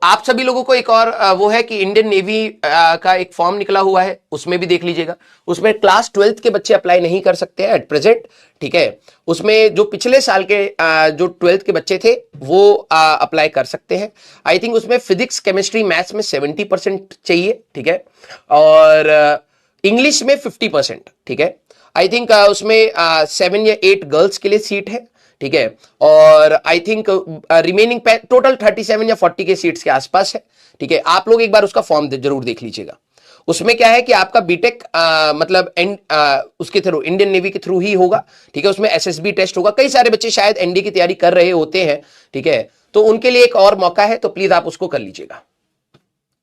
आप सभी लोगों को एक और वो है कि इंडियन नेवी का एक फॉर्म निकला हुआ है, उसमें भी देख लीजिएगा। उसमें क्लास 12th के बच्चे अप्लाई नहीं कर सकते हैं एट प्रेजेंट, ठीक है। उसमें जो पिछले साल के जो 12th के बच्चे थे वो अप्लाई कर सकते हैं। आई थिंक उसमें फिजिक्स, केमिस्ट्री, मैथ्स में 70% चाहिए, ठीक है, और इंग्लिश में 50%, ठीक है। आई थिंक उसमें 7 या 8 गर्ल्स के लिए सीट है, ठीक है, और आई थिंक रिमेनिंग टोटल 37 या 40 के सीट्स के आसपास है, ठीक है। आप लोग एक बार उसका फॉर्म जरूर देख लीजिएगा। उसमें क्या है कि आपका बीटेक मतलब उसके थ्रू, इंडियन नेवी के थ्रू ही होगा, ठीक है। उसमें एसएसबी टेस्ट होगा। कई सारे बच्चे शायद एनडी की तैयारी कर रहे होते हैं, ठीक है, तो उनके लिए एक और मौका है, तो प्लीज आप उसको कर लीजिएगा,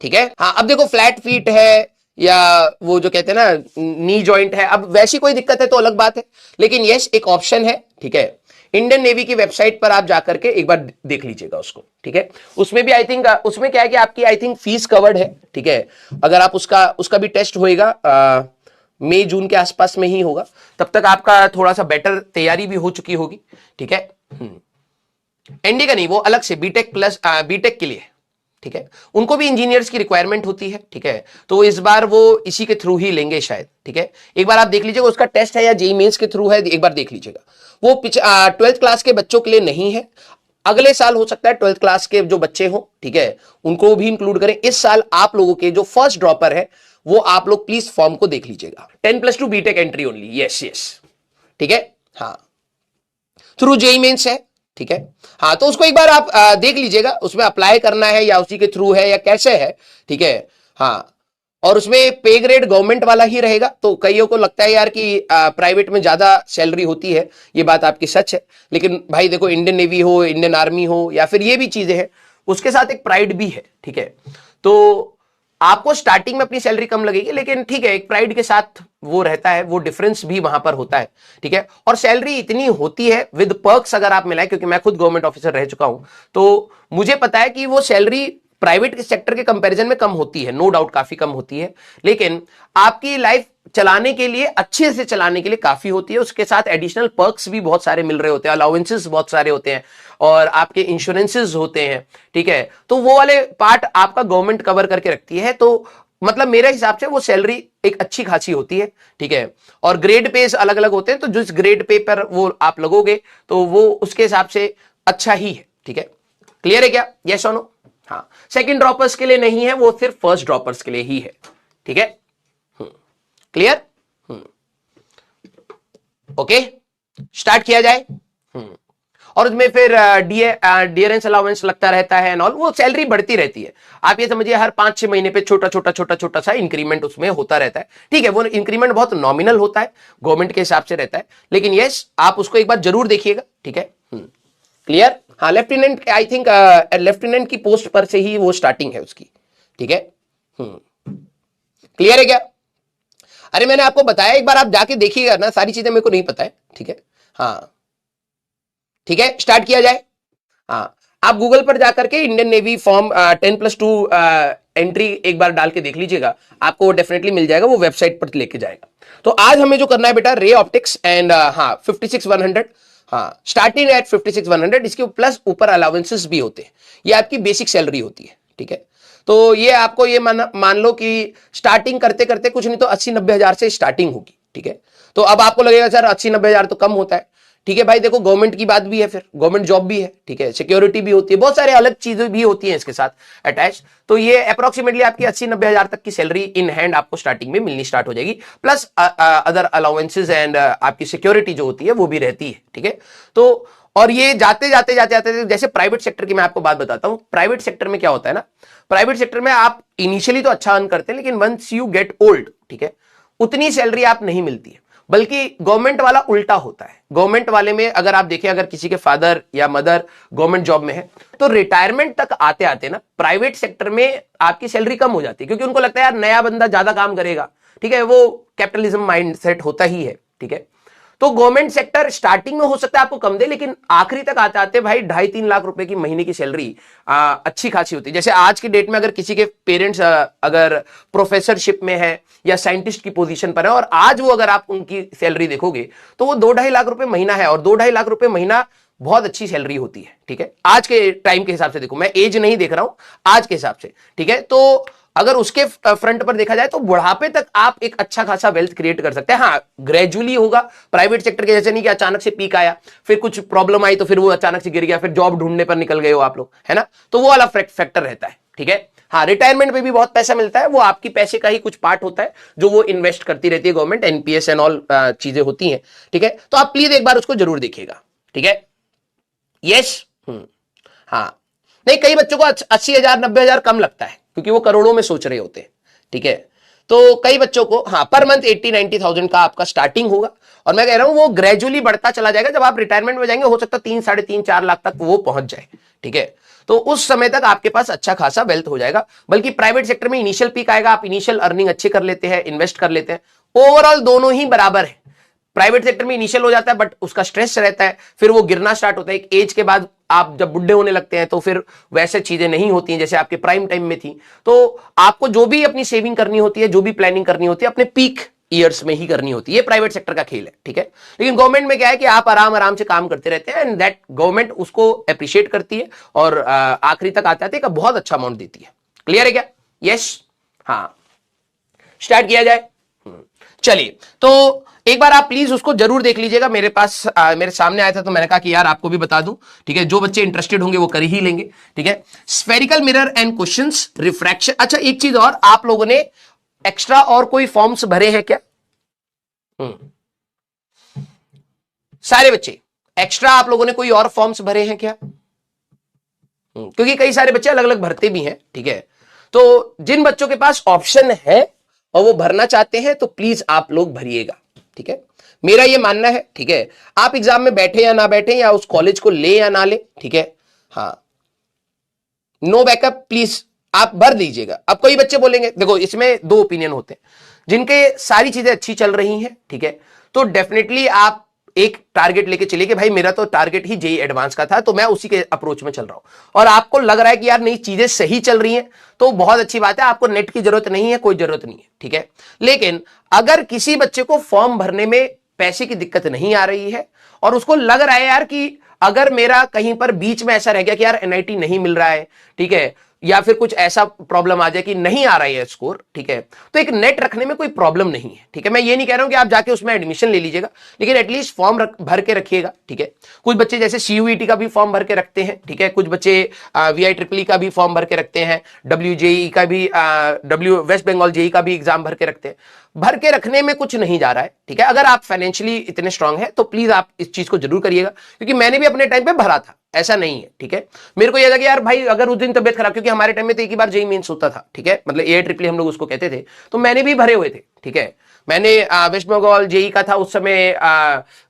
ठीक है। हाँ, अब देखो फ्लैट फीट है या वो जो कहते हैं ना नी जॉइंट है, अब वैसी कोई दिक्कत है तो अलग बात है, लेकिन यस एक ऑप्शन है, ठीक है। इंडियन नेवी की वेबसाइट पर आप जाकर के एक बार देख लीजिएगा उसको, ठीक है। उसमें भी आई थिंक उसमें क्या है कि आपकी आई थिंक फीस कवर्ड है, ठीक है। अगर आप उसका भी टेस्ट होएगा मई जून के आसपास में ही होगा, तब तक आपका थोड़ा सा बेटर तैयारी भी हो चुकी होगी, ठीक है। एनडी का नहीं, वो अलग से बीटेक प्लस बीटेक के लिए, ठीक है। उनको भी इंजीनियर्स की रिक्वायरमेंट होती है, ठीक है, तो इस बार वो इसी के थ्रू ही लेंगे शायद, ठीक है। एक बार आप देख लीजिएगा उसका टेस्ट है या जेईई मेंस के थ्रू है, एक बार देख लीजिएगा। वो 12th क्लास के बच्चों के लिए नहीं है, अगले साल हो सकता है 12th क्लास के जो बच्चे हो, ठीक है, उनको भी इंक्लूड करें। इस साल आप लोगों के जो फर्स्ट ड्रॉपर है वो आप लोग प्लीज फॉर्म को देख लीजिएगा। 10+2 BTech entry only, yes yes, ठीक है। हाँ, थ्रू जेईई मेंस है, ठीक है। हाँ, तो उसको एक बार आप देख लीजिएगा, उसमें अप्लाई करना है या उसी के थ्रू है या कैसे है, ठीक है। हाँ, और उसमें पे ग्रेड गवर्नमेंट वाला ही रहेगा, तो कईयों को लगता है यार कि प्राइवेट में ज्यादा सैलरी होती है, ये बात आपकी सच है, लेकिन भाई देखो इंडियन नेवी हो, इंडियन आर्मी हो, या फिर ये भी चीजें हैं, उसके साथ एक प्राइड भी है, ठीक है। तो आपको स्टार्टिंग में अपनी सैलरी कम लगेगी, लेकिन ठीक है, एक प्राइड के साथ वो रहता है, वो डिफरेंस भी वहां पर होता है, ठीक है। और सैलरी इतनी होती है विद पर्क्स अगर आप मिलाएं, क्योंकि मैं खुद गवर्नमेंट ऑफिसर रह चुका हूं, तो मुझे पता है कि वो सैलरी प्राइवेट सेक्टर के कंपैरिजन में कम होती है, नो डाउट काफी कम होती है, लेकिन आपकी लाइफ चलाने के लिए, अच्छे से चलाने के लिए काफी होती है। उसके साथ एडिशनल पर्क्स भी बहुत सारे मिल रहे होते हैं, अलाउंसेस बहुत सारे होते हैं, और आपके इंश्योरेंसेस होते हैं, ठीक है। तो वो वाले पार्ट आपका गवर्नमेंट कवर करके रखती है, तो मतलब मेरे हिसाब से वो सैलरी एक अच्छी खासी होती है, ठीक है। और ग्रेड पे अलग अलग होते हैं, तो जिस ग्रेड पे पर वो आप लगोगे तो वो उसके हिसाब से अच्छा ही है, ठीक है। क्लियर है क्या? यस और नो? हाँ, सेकंड ड्रॉपर्स के लिए नहीं है, वो सिर्फ फर्स्ट ड्रॉपर्स के लिए ही है, ठीक है। क्लियर? ओके, स्टार्ट किया जाए। और उसमें फिर डियरेंस अलाउंस लगता रहता है एंड ऑल, वो सैलरी बढ़ती रहती है। आप ये समझिए हर 5-6 महीने पे छोटा छोटा छोटा छोटा सा इंक्रीमेंट उसमें होता रहता है, ठीक है। वो इंक्रीमेंट बहुत नॉमिनल होता है, गवर्नमेंट के हिसाब से रहता है, लेकिन यस आप उसको एक बार जरूर देखिएगा, ठीक है। क्लियर? हाँ, लेफ्टिनेंट आई थिंक लेफ्टिनेंट की पोस्ट पर से ही वो स्टार्टिंग है उसकी, ठीक है। क्लियर है क्या? अरे मैंने आपको बताया, एक बार आप जाके देखिएगा ना, सारी चीजें मेरे को नहीं पता है, ठीक है। हाँ ठीक है, स्टार्ट किया जाए। हाँ, आप गूगल पर जाकर के इंडियन नेवी फॉर्म 10+2 एंट्री एक बार डाल के देख लीजिएगा, आपको डेफिनेटली मिल जाएगा, वो वेबसाइट पर लेके जाएगा। तो आज हमें जो करना है बेटा, रे ऑप्टिक्स एंड हाँ 56-100, हाँ स्टार्टिंग एट 56-100, इसके प्लस ऊपर अलाउंसेस भी होते हैं, ये आपकी बेसिक सैलरी होती है, ठीक है। तो ये आपको ये मान लो कि स्टार्टिंग करते करते कुछ नहीं तो 80-90 हजार से स्टार्टिंग होगी, ठीक है। तो अब आपको लगेगा सर 80-90 हजार तो कम होता है, ठीक है भाई, देखो गवर्नमेंट की बात भी है, फिर गवर्नमेंट जॉब भी है, ठीक है, सिक्योरिटी भी होती है, बहुत सारे अलग चीजें भी होती हैं इसके साथ अटैच। तो ये अप्रोक्सीमेटली आपकी 80-90 हजार तक की सैलरी इन हैंड आपको स्टार्टिंग में मिलनी स्टार्ट हो जाएगी, प्लस अदर अलाउंसेस एंड आपकी सिक्योरिटी जो होती है वो भी रहती है, ठीक है। तो और ये जाते जाते जाते जाते जैसे प्राइवेट सेक्टर की मैं आपको बात बताता हूं, प्राइवेट सेक्टर में क्या होता है ना, प्राइवेट सेक्टर में आप इनिशियली तो अच्छा अर्न करते हैं, लेकिन वंस यू गेट ओल्ड, ठीक है, उतनी सैलरी आप नहीं मिलती है, बल्कि गवर्नमेंट वाला उल्टा होता है। गवर्नमेंट वाले में अगर आप देखें, अगर किसी के फादर या मदर गवर्नमेंट जॉब में है, तो रिटायरमेंट तक आते आते ना प्राइवेट सेक्टर में आपकी सैलरी कम हो जाती है, क्योंकि उनको लगता है यार नया बंदा ज्यादा काम करेगा, ठीक है, वो कैपिटलिज्म माइंडसेट होता ही है, ठीक है। तो गवर्नमेंट सेक्टर स्टार्टिंग में हो सकता है आपको कम दे, लेकिन आखिरी तक आते आते भाई 2.5-3 लाख रुपए की महीने की सैलरी अच्छी खासी होती है। जैसे आज की डेट में अगर किसी के पेरेंट्स अगर प्रोफेसरशिप में है या साइंटिस्ट की पोजीशन पर है, और आज वो अगर आप उनकी सैलरी देखोगे तो वो 2-2.5 लाख रुपए महीना है, और 2-2.5 लाख रुपए महीना बहुत अच्छी सैलरी होती है, ठीक है। आज के टाइम के हिसाब से देखो, मैं एज नहीं देख रहा हूं, आज के हिसाब से, ठीक है। तो अगर उसके फ्रंट पर देखा जाए तो बुढ़ापे तक आप एक अच्छा खासा वेल्थ क्रिएट कर सकते हैं। हाँ, ग्रेजुअली होगा, प्राइवेट सेक्टर के जैसे नहीं कि अचानक से पीक आया, फिर कुछ प्रॉब्लम आई तो फिर वो अचानक से गिर गया, फिर जॉब ढूंढने पर निकल गए हो आप लोग, है ना। तो वो वाला फैक्टर रहता है, ठीक है। हाँ, रिटायरमेंट पे भी बहुत पैसा मिलता है, वो आपकी पैसे का ही कुछ पार्ट होता है जो वो इन्वेस्ट करती रहती है गवर्नमेंट, एनपीएस एंड ऑल चीजें होती हैं, ठीक है। तो आप प्लीज एक बार उसको जरूर देखिएगा, ठीक है। यस। हाँ, नहीं, कई बच्चों को 80,000 90,000 कम लगता है क्योंकि वो करोड़ों में सोच रहे होते हैं, ठीक है। तो कई बच्चों को हाँ पर मंथ 80-90,000 का आपका स्टार्टिंग होगा, और मैं कह रहा हूं वो ग्रेजुअली बढ़ता चला जाएगा। जब आप रिटायरमेंट में जाएंगे हो सकता है 3 साढ़े 3 4 लाख तक वो पहुंच जाए, ठीक है। तो उस समय तक आपके पास अच्छा खासा वेल्थ हो जाएगा। बल्कि प्राइवेट सेक्टर में इनिशियल पीक आएगा, आप इनिशियल अर्निंग अच्छे कर लेते हैं, इन्वेस्ट कर लेते हैं, ओवरऑल दोनों ही बराबर है। प्राइवेट सेक्टर में इनिशियल हो जाता है बट उसका स्ट्रेस रहता है, फिर वो गिरना स्टार्ट होता है। एक एज के बाद आप जब बुढ़े होने लगते हैं तो फिर वैसे चीजें नहीं होती हैं जैसे आपके प्राइम टाइम में थी। तो आपको जो भी अपनी सेविंग करनी होती है, जो भी प्लानिंग करनी होती है, अपने पीक ईयर्स में ही करनी होती है। ये प्राइवेट सेक्टर का खेल है, ठीक है। लेकिन गवर्नमेंट में क्या है कि आप आराम आराम से काम करते रहते हैं, एंड दैट गवर्नमेंट उसको अप्रिशिएट करती है और आखिरी तक आते आते एक बहुत अच्छा अमाउंट देती है। क्लियर है क्या? यस। हाँ, स्टार्ट किया जाए। चलिए, तो एक बार आप प्लीज उसको जरूर देख लीजिएगा। मेरे पास मेरे सामने आया था तो मैंने कहा कि यार आपको भी बता दूं, ठीक है। जो बच्चे इंटरेस्टेड होंगे वो कर ही लेंगे, ठीक है। Spherical mirror and questions, refraction. अच्छा, एक चीज और, आप लोगों ने एक्स्ट्रा और कोई फॉर्म्स भरे हैं क्या? सारे बच्चे एक्स्ट्रा आप लोगों ने कोई और फॉर्म्स भरे हैं क्या? क्योंकि कई सारे बच्चे अलग अलग भरते भी हैं, ठीक है। तो जिन बच्चों के पास ऑप्शन है और वो भरना चाहते हैं तो प्लीज आप लोग भरिएगा, ठीक है। मेरा ये मानना है, ठीक है, आप एग्जाम में बैठे या ना बैठे, या उस कॉलेज को ले या ना ले, ठीक है। हाँ, नो बैकअप प्लीज आप भर दीजिएगा। अब कोई बच्चे बोलेंगे, देखो इसमें दो ओपिनियन होते हैं, जिनके सारी चीजें अच्छी चल रही हैं, ठीक है, तो डेफिनेटली आप एक टारगेट लेके चलिए कि भाई मेरा तो टारगेट ही जेई एडवांस का था तो मैं उसी के अप्रोच में चल रहा हूं। और आपको लग रहा है कि यार नहीं, चीजें सही चल रही हैं तो बहुत अच्छी बात है, आपको नेट की जरूरत नहीं है, कोई जरूरत नहीं है, ठीक है। लेकिन अगर किसी बच्चे को फॉर्म भरने में पैसे की दिक्कत नहीं आ रही है और उसको लग रहा है यार कि अगर मेरा कहीं पर बीच में ऐसा रह गया कि यार एनआईटी नहीं मिल रहा है, ठीक है, या फिर कुछ ऐसा प्रॉब्लम आ जाए कि नहीं आ रही है स्कोर, ठीक है, तो एक नेट रखने में कोई प्रॉब्लम नहीं है, ठीक है। मैं ये नहीं कह रहा हूं कि आप जाके उसमें एडमिशन ले लीजिएगा, लेकिन एटलीस्ट फॉर्म भर के रखिएगा, ठीक है। कुछ बच्चे जैसे सीयूईटी का भी फॉर्म भर के रखते हैं, ठीक है। कुछ बच्चे VIEEE का भी फॉर्म भर के रखते हैं, WJEE का भी, वेस्ट बंगाल जेई का भी एग्जाम भर के रखते हैं। भर के रखने में कुछ नहीं जा रहा है, ठीक है। अगर आप फाइनेंशियली इतने स्ट्रांग है तो प्लीज आप इस चीज को जरूर करिएगा, क्योंकि मैंने भी अपने टाइम पे भरा था, ऐसा नहीं है, ठीक है। मेरे को यह था कि यार भाई अगर उस दिन तबियत खराब, क्योंकि हमारे टाइम में तो एक ही बार जेई मेंस होता था, ठीक है, मतलब AIEEE हम लोग उसको कहते थे, तो मैंने भी भरे हुए थे, ठीक है। मैंने वेस्ट बंगाल जेई का था उस समय,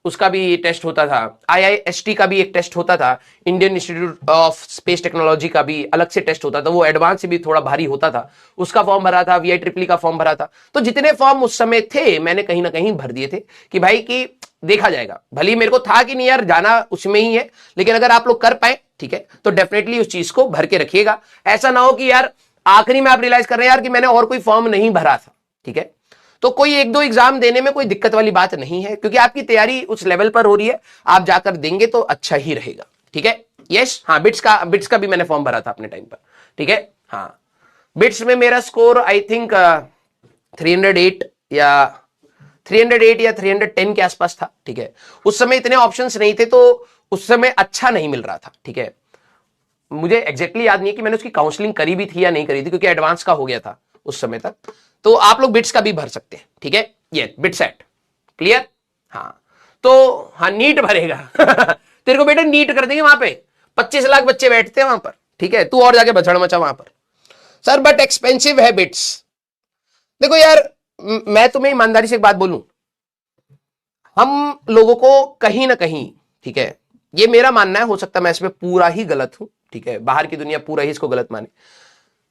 उसका भी टेस्ट होता था, IIST का भी एक टेस्ट होता था, Indian institute of space technology का भी अलग से टेस्ट होता था, वो एडवांस से भी थोड़ा भारी होता था, उसका फॉर्म भरा था, VIEEE का फॉर्म भरा था। तो जितने फॉर्म उस समय थे मैंने कहीं ना कहीं भर दिए थे कि भाई कि देखा जाएगा। भले मेरे को था कि नहीं यार जाना उसमें ही है, लेकिन अगर आप लोग कर पाए, ठीक है, तो डेफिनेटली उस चीज को भर के रखिएगा। ऐसा ना हो कि यार आखिरी में आप रियलाइज कर रहे हैं यार कि मैंने और कोई फॉर्म नहीं भरा था, ठीक है। तो कोई एक दो एग्जाम देने में कोई दिक्कत वाली बात नहीं है, क्योंकि आपकी तैयारी उस लेवल पर हो रही है, आप जाकर देंगे तो अच्छा ही रहेगा, ठीक है। यस। हाँ, बिट्स का भी मैंने फॉर्म भरा था अपने टाइम पर, ठीक है। हाँ, बिट्स में मेरा स्कोर आई थिंक 308 या 310 के आसपास था, ठीक है। उस समय इतने ऑप्शंस नहीं थे तो उस समय अच्छा नहीं मिल रहा था, ठीक है। मुझे एग्जैक्टली याद नहीं है कि मैंने उसकी काउंसलिंग करी भी थी या नहीं करी थी, क्योंकि एडवांस का हो गया था उस समय तक। तो आप लोग बिट्स का भी भर सकते हैं, ठीक है। ये बिट सेट क्लियर। हाँ, तो हाँ, नीट भरेगा तेरे को बेटा नीट कर देंगे, वहां पे 25 लाख बच्चे बैठते हैं वहां पर, ठीक है। तू और जाके बछड़ मचा वहां पर। सर बट एक्सपेंसिव है बिट्स। देखो यार, मैं तुम्हें ईमानदारी से एक बात बोलूं, हम लोगों को कहीं ना कहीं, ठीक है, ये मेरा मानना है, हो सकता है मैं इसमें पूरा ही गलत हूं, ठीक है, बाहर की दुनिया पूरा ही इसको गलत माने।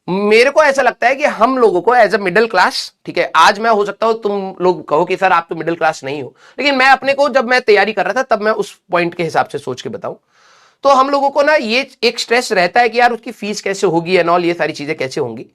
मेरे को ऐसा लगता है कि हम लोगों को एज अ मिडिल क्लास, ठीक है, आज मैं हो सकता हूं तुम लोग कहो कि सर आप तो मिडिल क्लास नहीं हो, लेकिन मैं अपने को जब मैं तैयारी कर रहा था तब मैं उस पॉइंट के हिसाब से सोच के बताऊं, तो हम लोगों को ना ये एक स्ट्रेस रहता है कि यार उसकी फीस कैसे होगी एंड ऑल, ये सारी चीजें कैसे होंगी,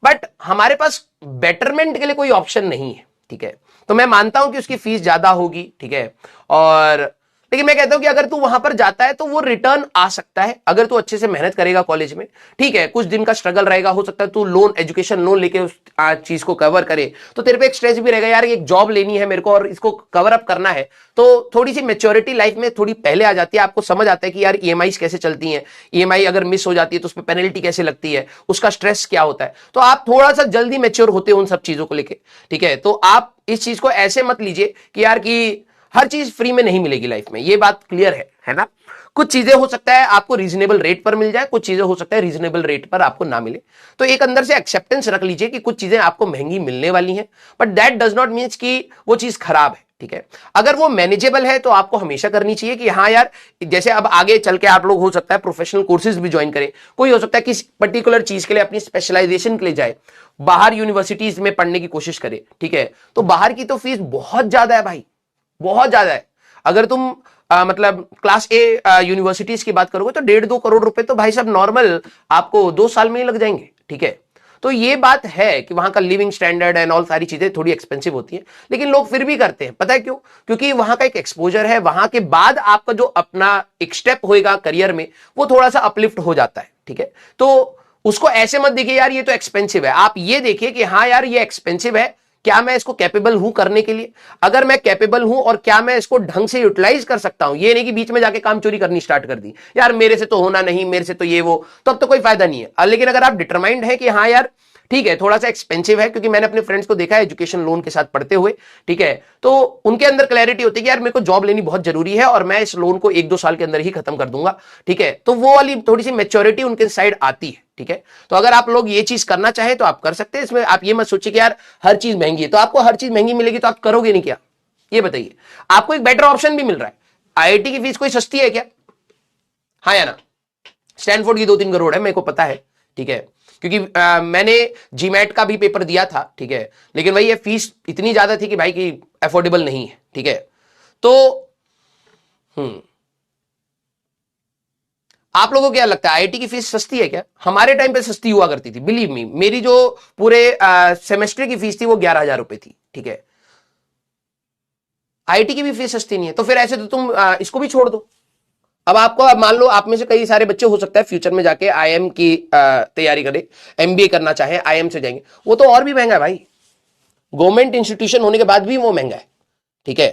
बट हमारे पास बेटरमेंट के लिए कोई ऑप्शन नहीं है, ठीक है। तो मैं मानता हूं कि उसकी फीस ज्यादा होगी, ठीक है, और लेकिन मैं कहता हूं कि अगर तू वहां पर जाता है तो वो रिटर्न आ सकता है अगर तू अच्छे से मेहनत करेगा कॉलेज में। ठीक है, कुछ दिन का स्ट्रगल रहेगा, हो सकता है तू लोन, एजुकेशन लोन लेके उस चीज को कवर करे, तो तेरे पे एक स्ट्रेस भी रहेगा, यार एक जॉब लेनी है मेरे को और इसको कवर अप करना है। तो थोड़ी सी मेच्योरिटी लाइफ में थोड़ी पहले आ जाती है, आपको समझ आता है कि यार ईएमआई कैसे चलती हैं, ईएमआई अगर मिस हो जाती है तो उस पर पेनल्टी कैसे लगती है, उसका स्ट्रेस क्या होता है। तो आप थोड़ा सा जल्दी मेच्योर होते हो उन सब चीजों को लेके। ठीक है, तो आप इस चीज को ऐसे मत लीजिए कि यार कि हर चीज फ्री में नहीं मिलेगी लाइफ में, ये बात क्लियर है ना। कुछ चीजें हो सकता है आपको रीजनेबल रेट पर मिल जाए, कुछ चीजें हो सकता है रीजनेबल रेट पर आपको ना मिले। तो एक अंदर से एक्सेप्टेंस रख लीजिए कि कुछ चीजें आपको महंगी मिलने वाली हैं, but that does not means कि वो चीज खराब है। ठीक है, अगर वो मैनेजेबल है तो आपको हमेशा करनी चाहिए कि हाँ यार, जैसे अब आगे चल के आप लोग हो सकता है प्रोफेशनल कोर्सेज भी ज्वाइन करें, कोई हो सकता है किसी पर्टिकुलर चीज के लिए अपनी स्पेशलाइजेशन के लिए जाए, बाहर यूनिवर्सिटीज में पढ़ने की कोशिश करे। ठीक है, तो बाहर की तो फीस बहुत ज्यादा है भाई, बहुत ज्यादा है। अगर तुम मतलब क्लास ए यूनिवर्सिटीज की बात करोगे तो 1.5-2 करोड़ रुपए तो भाई साहब नॉर्मल आपको 2 साल में ही लग जाएंगे। ठीक है, तो ये बात है कि वहां का लिविंग स्टैंडर्ड एंड ऑल सारी चीजें थोड़ी एक्सपेंसिव होती है, लेकिन लोग फिर भी करते हैं। पता है क्यों? क्योंकि वहां का एक एक्सपोजर है, वहां के बाद आपका जो अपना एक स्टेप होएगा करियर में वो थोड़ा सा अपलिफ्ट हो जाता है। ठीक है, तो उसको ऐसे मत देखिए यार ये तो एक्सपेंसिव है, आप ये देखिए कि हाँ यार ये एक्सपेंसिव है, क्या मैं इसको कैपेबल हूं करने के लिए? अगर मैं कैपेबल हूं और क्या मैं इसको ढंग से यूटिलाइज कर सकता हूं, ये नहीं कि बीच में जाके काम चोरी करनी स्टार्ट कर दी, यार मेरे से तो होना नहीं, मेरे से तो ये वो, तो अब तो कोई फायदा नहीं है। लेकिन अगर आप डिटरमाइंड है कि हाँ यार ठीक है थोड़ा सा एक्सपेंसिव है, क्योंकि मैंने अपने फ्रेंड्स को देखा है एजुकेशन लोन के साथ पढ़ते हुए। ठीक है, तो उनके अंदर क्लैरिटी होती है कि यार मेरे को जॉब लेनी बहुत जरूरी है और मैं इस लोन को 1-2 साल के अंदर ही खत्म कर दूंगा। ठीक है, तो वो वाली थोड़ी सी मेच्योरिटी उनके साइड आती है। ठीक है, तो अगर आप लोग ये चीज करना चाहें तो आप कर सकते हैं। इसमें आप ये मत सोचिए कि यार हर चीज महंगी है, तो आपको हर चीज महंगी मिलेगी तो आप करोगे नहीं क्या? ये बताइए, आपको एक बेटर ऑप्शन भी मिल रहा है। आईआईटी की फीस कोई सस्ती है क्या? हाँ या ना? स्टैनफोर्ड की 2-3 करोड़ है, मेरे को पता है। ठीक है, क्योंकि मैंने जीमैट का भी पेपर दिया था। ठीक है, लेकिन वही ये फीस इतनी ज्यादा थी कि भाई की अफोर्डेबल नहीं है। ठीक है, तो आप लोगों को क्या लगता है आईआईटी की फीस सस्ती है क्या? हमारे टाइम पे सस्ती हुआ करती थी, बिलीव मी। मेरी जो पूरे सेमेस्टर की फीस थी वो 11,000 रुपए थी। ठीक है, आईआईटी की भी फीस सस्ती नहीं है, तो फिर ऐसे तो तुम इसको भी छोड़ दो। अब आपको, अब मान लो आप में से कई सारे बच्चे हो सकता है फ्यूचर में जाके आईएम की तैयारी करें, एमबीए करना चाहे, आईएम से जाएंगे, वो तो और भी महंगा है भाई, गवर्नमेंट इंस्टीट्यूशन होने के बाद भी वो महंगा है। ठीक है,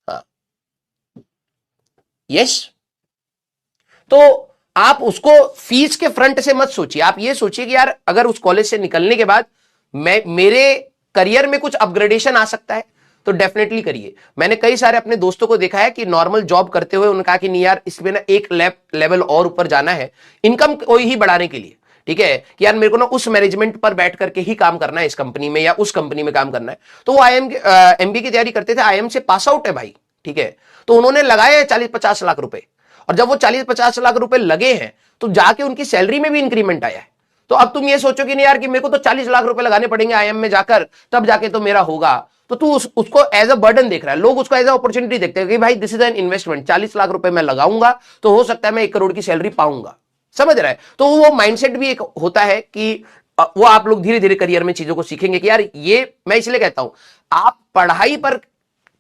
हाँ, यस। तो आप उसको फीस के फ्रंट से मत सोचिए, आप ये सोचिए कि यार अगर उस कॉलेज से निकलने के बाद मैं मेरे करियर में कुछ अपग्रेडेशन आ सकता है तो डेफिनेटली करिए। मैंने कई सारे अपने दोस्तों को देखा है कि नॉर्मल जॉब करते हुए उन्होंने कहा कि नहीं यार इसमें ना एक लेवल और ऊपर जाना है इनकम को ही बढ़ाने के लिए। ठीक है, कि यार मेरे को ना उस मैनेजमेंट पर बैठ करके ही काम करना है इस कंपनी में या उस कंपनी में काम करना है। तो वो आईएम एमबीए की तैयारी करते थे, आईएम से पास आउट है भाई। ठीक है, तो उन्होंने लगाए 40-50 लाख रुपए, और जब वो 40-50 लाख रुपए लगे हैं तो जाके उनकी सैलरी में भी इंक्रीमेंट आया है। तो अब तुम ये सोचो कि नहीं यार कि मेरे को तो 40 लाख रुपए लगाने पड़ेंगे आईएम में जाकर तब जाके तो मेरा होगा, तो तू उसको एज अ बर्डन देख रहा है। लोग उसको एज अ अपॉर्चुनिटी देखते हैं कि भाई this is an investment, 40 lakh रुपए मैं लगाऊंगा तो हो सकता है मैं 1 करोड़ की सैलरी पाऊंगा। समझ रहा है? तो वो माइंडसेट भी एक होता है कि वो आप लोग धीरे धीरे करियर में चीजों को सीखेंगे कि यार ये, मैं इसलिए कहता हूं आप पढ़ाई पर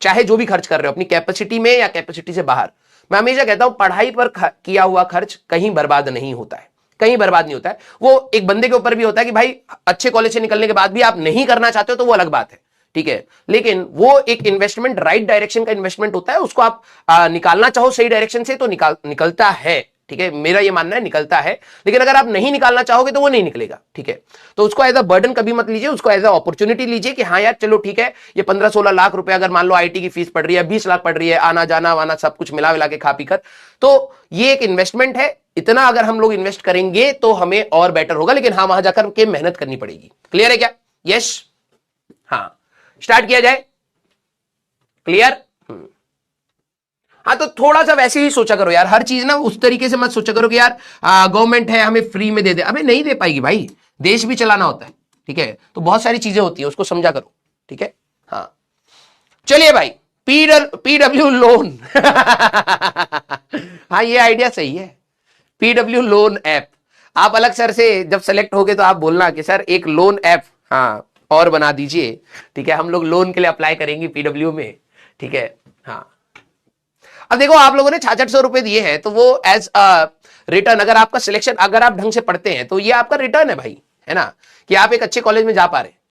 चाहे जो भी खर्च कर रहे हो अपनी कैपेसिटी में या कैपेसिटी से बाहर, मैं हमेशा कहता हूं पढ़ाई पर किया हुआ खर्च कहीं बर्बाद नहीं होता है, कहीं बर्बाद नहीं होता है। वो एक बंदे के ऊपर भी होता है कि भाई अच्छे कॉलेज से निकलने के बाद भी आप नहीं करना चाहते हो तो वो अलग बात है। ठीक है, लेकिन वो एक इन्वेस्टमेंट राइट डायरेक्शन का इन्वेस्टमेंट होता है, उसको आप निकालना चाहो सही डायरेक्शन से तो निकलता है। ठीक है, मेरा ये मानना है निकलता है, लेकिन अगर आप नहीं निकालना चाहोगे तो वो नहीं निकलेगा। ठीक है, तो उसको एज अ बर्डन कभी मत लीजिए, उसको एज अ अपॉर्चुनिटी लीजिए कि हाँ यार चलो ठीक है, ये 15-16 लाख रुपए अगर मान लो आईटी की फीस पड़ रही है, 20 लाख पड़ रही है, आना जाना वाना सब कुछ मिला मिला के खा पी कर, तो ये एक इन्वेस्टमेंट है। इतना अगर हम लोग इन्वेस्ट करेंगे तो हमें और बेटर होगा, लेकिन हाँ वहां जाकर के मेहनत करनी पड़ेगी। क्लियर है क्या? यस, हाँ, स्टार्ट किया जाए। क्लियर? हाँ, तो थोड़ा सा वैसे ही सोचा करो यार, हर चीज ना उस तरीके से मत सोचा करो कि यार गवर्नमेंट है हमें फ्री में दे दे, अबे नहीं दे पाएगी भाई, देश भी चलाना होता है। ठीक है, तो बहुत सारी चीजें होती है, उसको समझा करो। ठीक है, हाँ, चलिए भाई, पीडब्ल्यू लोन हाँ ये आइडिया सही है, पीडब्ल्यू लोन ऐप। आप अलग सर से जब सेलेक्ट होगे तो आप बोलना कि सर एक लोन ऐप हाँ और बना दीजिए। ठीक है, हम लोग लोन के लिए अप्लाई करेंगे पीडब्ल्यू में। ठीक है, हाँ, अब देखो आप लोगों ने 6600 रुपए दिए हैं, तो वो एज रिटर्न, अगर आपका सिलेक्शन, अगर आप ढंग से पढ़ते हैं तो ये आपका रिटर्न है भाई, है ना, कि आप एक अच्छे कॉलेज में जा पा रहे हैं।